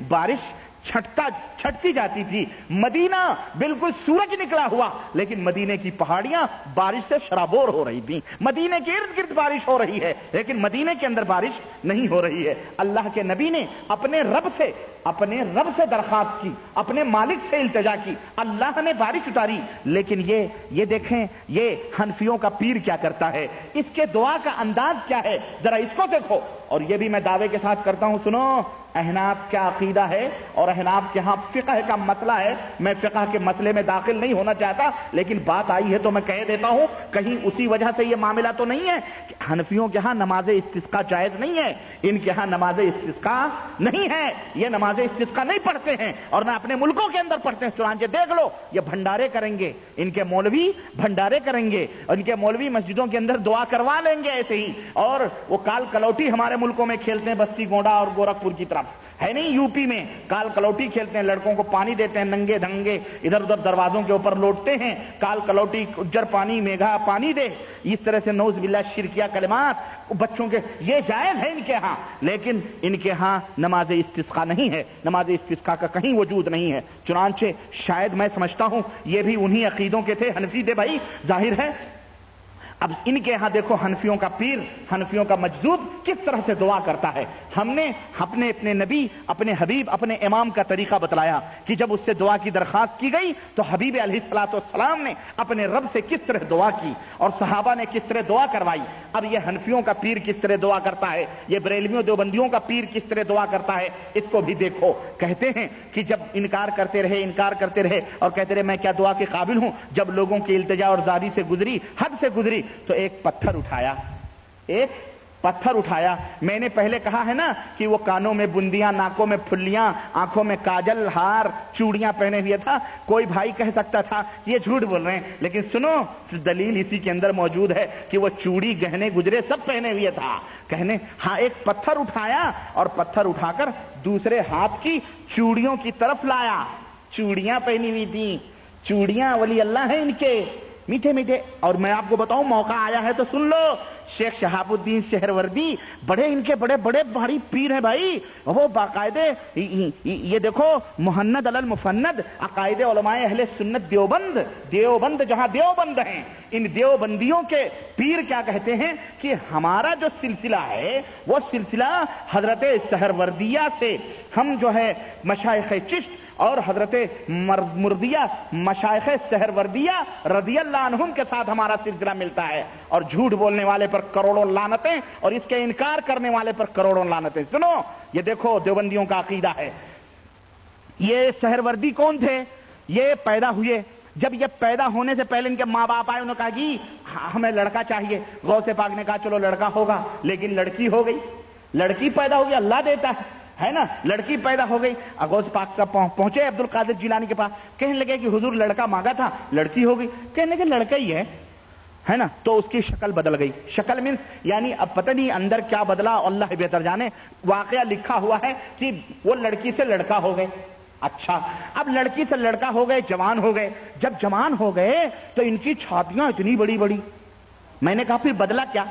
बारिश छटती जाती थी। मदीना बिल्कुल सूरज निकला हुआ, लेकिन मदीने की पहाड़ियां बारिश से शराबोर हो रही थी। मदीने के इर्द गिर्द बारिश हो रही है, लेकिन मदीने के अंदर बारिश नहीं हो रही है। अल्लाह के नबी ने अपने रब से दरखास्त की, अपने मालिक से इल्तिजा की, अल्लाह ने बारिश उतारी। लेकिन ये देखें, ये हनफियों का पीर क्या करता है, इसके दुआ का अंदाज क्या है, जरा इसको देखो। और ये भी मैं दावे के साथ करता हूं, सुनो, अहनाफ क्या अकीदा है और अहनाफ के यहां फिक़ह का मसला है। मैं फिक़ह के मसले में दाखिल नहीं होना चाहता, लेकिन बात आई है तो मैं कह देता हूं, कहीं उसी वजह से ये मामला तो नहीं है कि हनफियों के यहां नमाज इस्तिस्का जायज नहीं है, इनके यहां नमाज इस्तिस्का नहीं है, ये नमाज इस्तिस्का नहीं पढ़ते हैं और ना अपने मुल्कों के अंदर पढ़ते हैं। चुनांचे देख लो, ये भंडारे करेंगे, इनके मौलवी भंडारे करेंगे, इनके मौलवी मस्जिदों के अंदर दुआ करवा लेंगे ऐसे ही, और वो काल कलौटी हमारे मुल्कों में खेलते हैं, बस्ती गोंडा और गोरखपुर की तरफ है नहीं, यूपी में काल कलौटी खेलते हैं, लड़कों को पानी देते हैं, नंगे धंगे इधर उधर दरवाजों के ऊपर लौटते हैं, काल कलौटी, उज्जर पानी, मेघा पानी दे, इस तरह से नौज बिल्लाह शिरकिया कलिमात बच्चों के, ये जायज है इनके यहां, लेकिन इनके यहां नमाज इस्तिस्का नहीं है, नमाज इस्तिस्का का कहीं वजूद नहीं है। चुनांचे शायद मैं समझता हूं ये भी उन्हीं अकीदों के थे, हनफी थे भाई, जाहिर है। अब इनके यहां देखो, हनफियों का पीर, हनफियों का मजदूब किस तरह से दुआ करता है। हमने अपने नबी, अपने हबीब, अपने इमाम का तरीका बतलाया कि जब उससे दुआ की दरखास्त की गई तो हबीब अलैहिस्सलाम ने अपने रब से किस तरह दुआ की और सहाबा ने किस तरह दुआ करवाई। अब ये हनफियों का पीर किस तरह दुआ करता है, ये बरेलवियों देवबंदियों का पीर किस तरह दुआ करता है, इसको भी देखो। कहते हैं कि जब इनकार करते रहे और कहते रहे मैं क्या दुआ के काबिल हूं, जब लोगों की इल्तिजा और जादी से गुजरी, हद से गुजरी, तो एक पत्थर उठाया। मैंने पहले कहा है ना कि वो कानों में बुंदियां, नाकों में फुल्लियां, आंखों में काजल, हार, चूड़ियां पहने हुए था। कोई भाई कह सकता था ये झूठ बोल रहे हैं, लेकिन सुनो, दलील इसी के अंदर मौजूद है कि वो चूड़ी, गहने, गुजरे सब पहने हुए था। कहने हाँ, एक पत्थर उठाया और पत्थर उठाकर दूसरे हाथ की चूड़ियों की तरफ लाया। चूड़ियां पहनी हुई थी, चूड़ियां वली अल्लाह है इनके, मीठे मीठे। और मैं आपको बताऊं, मौका आया है तो सुन लो, शेख शहाबुद्दीन शहरवर्दी बड़े इनके बड़े भारी पीर हैं भाई। वो बाकायदे ये देखो, मुहन्नद अलल मुफन्नद अकायदे उलमाए अहले सुन्नत देवबंद जहां देवबंद हैं, इन देवबंदियों के पीर क्या कहते हैं कि हमारा जो सिलसिला है वो सिलसिला हजरत सहरवर्दिया से, हम जो है मशाइख चिश्त और हजरत मुर्दिया मशाइख सहरवर्दिया रदियल्लाहु अन्हुम के साथ हमारा सिलसिला मिलता है। और झूठ बोलने वाले पर करोड़ों लानतें और इसके इनकार करने वाले पर करोड़ों लानतें। सुनो, ये देखो देवबंदियों का अकीदा है। ये सहरवर्दी कौन थे? ये पैदा हुए, जब ये पैदा होने से पहले इनके माँ बाप आए, उन्होंने कहा कि हमें लड़का चाहिए। गौसे पाक ने कहा चलो लड़का होगा, लेकिन लड़की हो गई, लड़की पैदा हो गई, अल्लाह देता है ना, लड़की पैदा हो गई। गौस पाक का पहुंचे अब्दुल कादिर जिलानी के पास, कहने लगे कि हुजूर लड़का मांगा था, लड़की हो गई। कहने लगे लड़का ही है ना, तो उसकी शक्ल बदल गई। शक्ल मीन्स यानी अब पता नहीं अंदर क्या बदला, अल्लाह बेहतर जाने। वाकया लिखा हुआ है कि वो लड़की से लड़का हो गए। अच्छा, अब लड़की से लड़का हो गए, जवान हो गए। जब जवान हो गए तो इनकी छातियां इतनी बड़ी बड़ी। मैंने कहा फिर बदला क्या?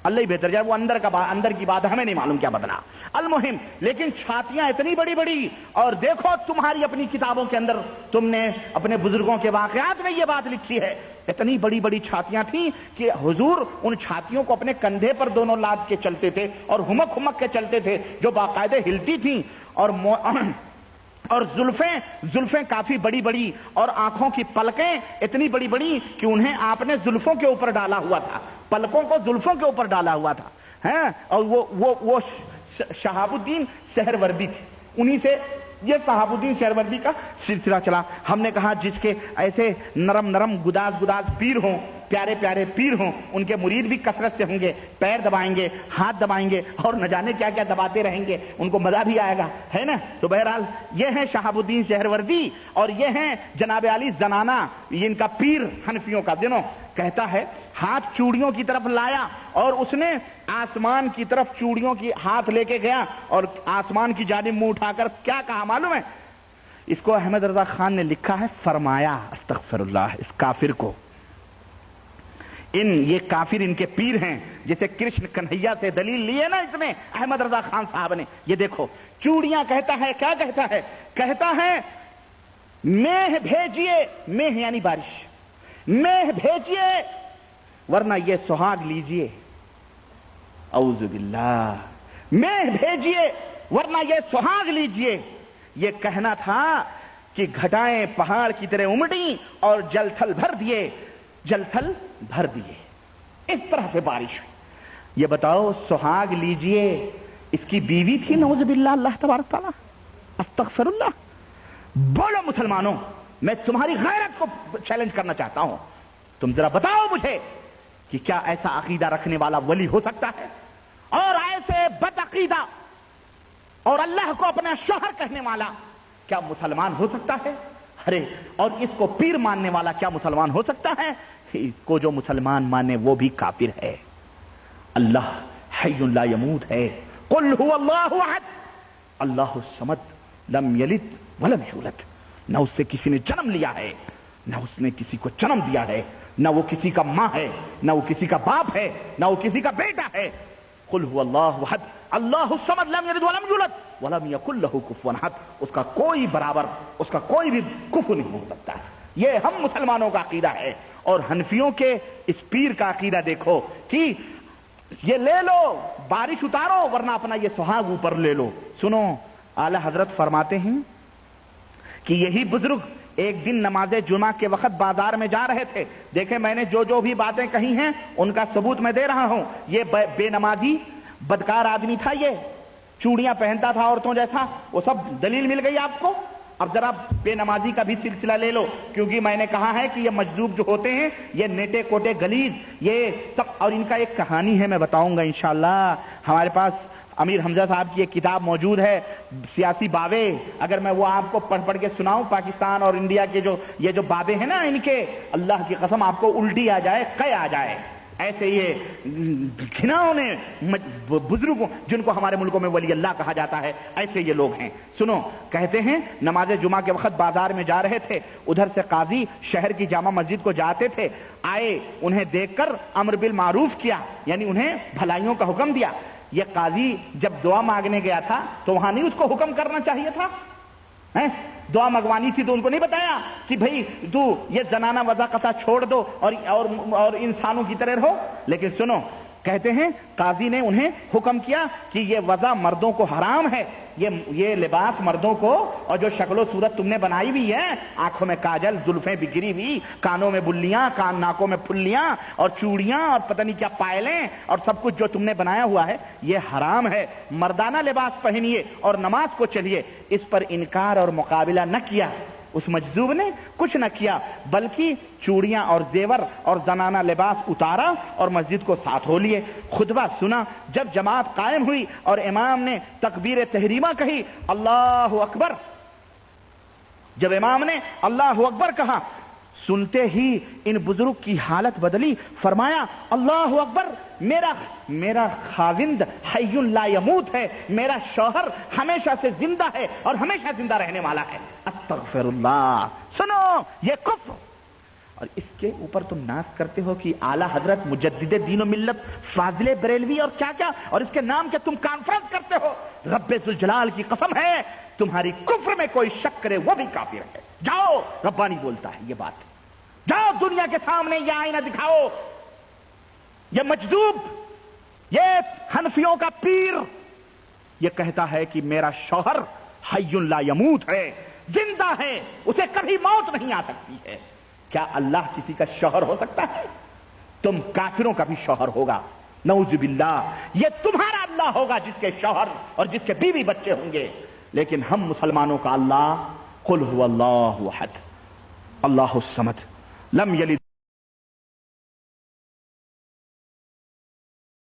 अल्लाह ही बेहतर जाए, वो अंदर की बात है, हमें नहीं मालूम क्या बदला। अलमुहिम, लेकिन छातियां इतनी बड़ी बड़ी। और देखो तुम्हारी अपनी किताबों के अंदर, तुमने अपने बुजुर्गों के वाकयात में ये बात लिखी है, इतनी बड़ी बड़ी छातियां थी कि हुजूर उन छातियों को अपने कंधे पर दोनों लाद के चलते थे और हुमक के चलते थे, जो बाकायदे हिलती थी। और जुल्फें काफी बड़ी बड़ी, और आंखों की पलकें इतनी बड़ी बड़ी कि उन्हें आपने जुल्फों के ऊपर डाला हुआ था, पलकों को जुल्फों के ऊपर डाला हुआ था, हैं। और वो शहाबुद्दीन सहरवर्दी थी, उन्हीं से ये शहाबुद्दीन सहरवर्दी का सिलसिला चला। हमने कहा जिसके ऐसे नरम गुदाज पीर हों, प्यारे पीर हों, उनके मुरीद भी कसरत से होंगे, पैर दबाएंगे, हाथ दबाएंगे और न जाने क्या क्या दबाते रहेंगे, उनको मजा भी आएगा, है ना। तो बहरहाल ये हैं शहाबुद्दीन सहरवर्दी और ये हैं जनाब अली जनाना, ये इनका पीर हनफियों का। दिनों कहता है हाथ चूड़ियों की तरफ लाया और उसने आसमान की तरफ चूड़ियों की हाथ लेके गया और आसमान की जानिब मुंह उठाकर क्या कहा मालूम है? इसको अहमद रजा खान ने लिखा है, फरमाया, अस्तगफिरुल्लाह, इस काफिर को, ये काफिर इनके पीर हैं, جسے کرشن کنہیا سے دلیل لیے نا اس نے احمد رضا خان صاحب نے. یہ دیکھو چوڑیاں کہتا ہے, کیا کہتا ہے؟ کہتا ہے میہ بھیجیے, میہ یعنی بارش, میہ بھیجیے ورنہ یہ سہاگ لیجیے. اعوذ باللہ, میہ بھیجیے ورنہ یہ سہاگ لیجیے. یہ کہنا تھا کہ گھٹائیں پہاڑ کی طرح امٹی اور جل تھل بھر دیے, جل تھل بھر دیے, اس طرح سے بارش ہوئی. یہ بتاؤ سہاگ لیجیے, اس کی بیوی تھی نعوذ باللہ اللہ تبارک تعالیٰ, استغفر اللہ. بولو مسلمانوں, میں تمہاری غیرت کو چیلنج کرنا چاہتا ہوں, تم ذرا بتاؤ مجھے کہ کیا ایسا عقیدہ رکھنے والا ولی ہو سکتا ہے, اور ایسے بد عقیدہ اور اللہ کو اپنا شوہر کہنے والا کیا مسلمان ہو سکتا ہے؟ ارے اور اس کو پیر ماننے والا کیا مسلمان ہو سکتا ہے؟ اس کو جو مسلمان مانے وہ بھی کافر ہے. اللہ حی لا یموت ہے. قل هو اللہ احد اللہ الصمد لم یلد ولم یولد. نہ اس سے کسی نے جنم لیا ہے, نہ اس نے کسی کو جنم دیا ہے, نہ وہ کسی کا ماں ہے, نہ وہ کسی کا باپ ہے, نہ وہ کسی کا بیٹا ہے. قل هو اللہ احد اللہ الصمد لم یلد ولم یولد ولم یکن لہ کفوا احد. اس کا کوئی برابر, اس کا کوئی بھی کفو نہیں ہو سکتا. یہ ہم مسلمانوں کا عقیدہ ہے. اور حنفیوں کے اس پیر کا عقیدہ دیکھو کہ یہ لے لو بارش اتارو ورنہ اپنا یہ سہاگ اوپر لے لو. سنو, اعلی حضرت فرماتے ہیں کہ یہی بزرگ ایک دن نماز جمعہ کے وقت بازار میں جا رہے تھے. دیکھیں میں نے جو بھی باتیں کہی ہیں ان کا ثبوت میں دے رہا ہوں. یہ بے نمازی بدکار آدمی تھا, یہ چوڑیاں پہنتا تھا عورتوں جیسا, وہ سب دلیل مل گئی آپ کو. اب ذرا بے نمازی کا بھی سلسلہ لے لو, کیونکہ میں نے کہا ہے کہ یہ مجذوب جو ہوتے ہیں یہ نیٹے کوٹے گلیز یہ سب. اور ان کا ایک کہانی ہے, میں بتاؤں گا انشاءاللہ. ہمارے پاس امیر حمزہ صاحب کی ایک کتاب موجود ہے سیاسی باوے. اگر میں وہ آپ کو پڑھ کے سناؤں, پاکستان اور انڈیا کے یہ جو بابے ہیں نا ان کے, اللہ کی قسم آپ کو الٹی آ جائے, قے آ جائے. ایسے یہ گھناؤں نے بزرگوں جن کو ہمارے ملکوں میں ولی اللہ کہا جاتا ہے, ایسے یہ لوگ ہیں. سنو, کہتے ہیں نماز جمعہ کے وقت بازار میں جا رہے تھے. ادھر سے قاضی شہر کی جامع مسجد کو جاتے تھے. آئے, انہیں دیکھ کر امر بالمعروف کیا, یعنی انہیں بھلائیوں کا حکم دیا. یہ قاضی جب دعا مانگنے گیا تھا تو وہاں نہیں اس کو حکم کرنا چاہیے تھا؟ دعا منگوانی تھی تو ان کو نہیں بتایا کہ بھئی تو یہ زنانہ وضع قطع چھوڑ دو اور انسانوں کی طرح رہو؟ لیکن سنو, کہتے ہیں قاضی نے انہیں حکم کیا کہ یہ وضع مردوں کو حرام ہے, یہ لباس مردوں کو, اور جو شکل و صورت تم نے بنائی ہوئی ہے, آنکھوں میں کاجل, زلفیں بگری ہوئی, کانوں میں بلیاں, ناکوں میں پھلیاں اور چوڑیاں اور پتہ نہیں کیا پائلیں اور سب کچھ جو تم نے بنایا ہوا ہے یہ حرام ہے. مردانہ لباس پہنیے اور نماز کو چلیے. اس پر انکار اور مقابلہ نہ کیا. اس مجذوب نے کچھ نہ کیا, بلکہ چوڑیاں اور زیور اور زنانہ لباس اتارا اور مسجد کو ساتھ ہو لیے. خطبہ سنا. جب جماعت قائم ہوئی اور امام نے تکبیر تحریمہ کہی, اللہ اکبر, جب امام نے اللہ اکبر کہا, سنتے ہی ان بزرگ کی حالت بدلی. فرمایا اللہ اکبر, میرا خاوند حی لا یموت ہے, میرا شوہر ہمیشہ سے زندہ ہے اور ہمیشہ زندہ رہنے والا ہے. استغفر اللہ. سنو, یہ کفر. اور اس کے اوپر تم ناز کرتے ہو کہ اعلی حضرت مجدد دین و ملت فاضل بریلوی اور کیا کیا, اور اس کے نام کے تم کانفرنس کرتے ہو. رب ذوالجلال کی قسم ہے, تمہاری کفر میں کوئی شک کرے وہ بھی کافر ہے. جاؤ, ربانی بولتا ہے یہ بات, جاؤ دنیا کے سامنے یہ آئینہ دکھاؤ. یہ مجذوب, یہ حنفیوں کا پیر, یہ کہتا ہے کہ میرا شوہر حی لا یموت ہے, زندہ ہے, اسے کبھی موت نہیں آ سکتی ہے. کیا اللہ کسی کا شوہر ہو سکتا ہے؟ تم کافروں کا بھی شوہر ہوگا, نعوذ باللہ. یہ تمہارا اللہ ہوگا جس کے شوہر اور جس کے بیوی بچے ہوں گے. لیکن ہم مسلمانوں کا اللہ, قل هو اللہ احد اللہ الصمد لم یلد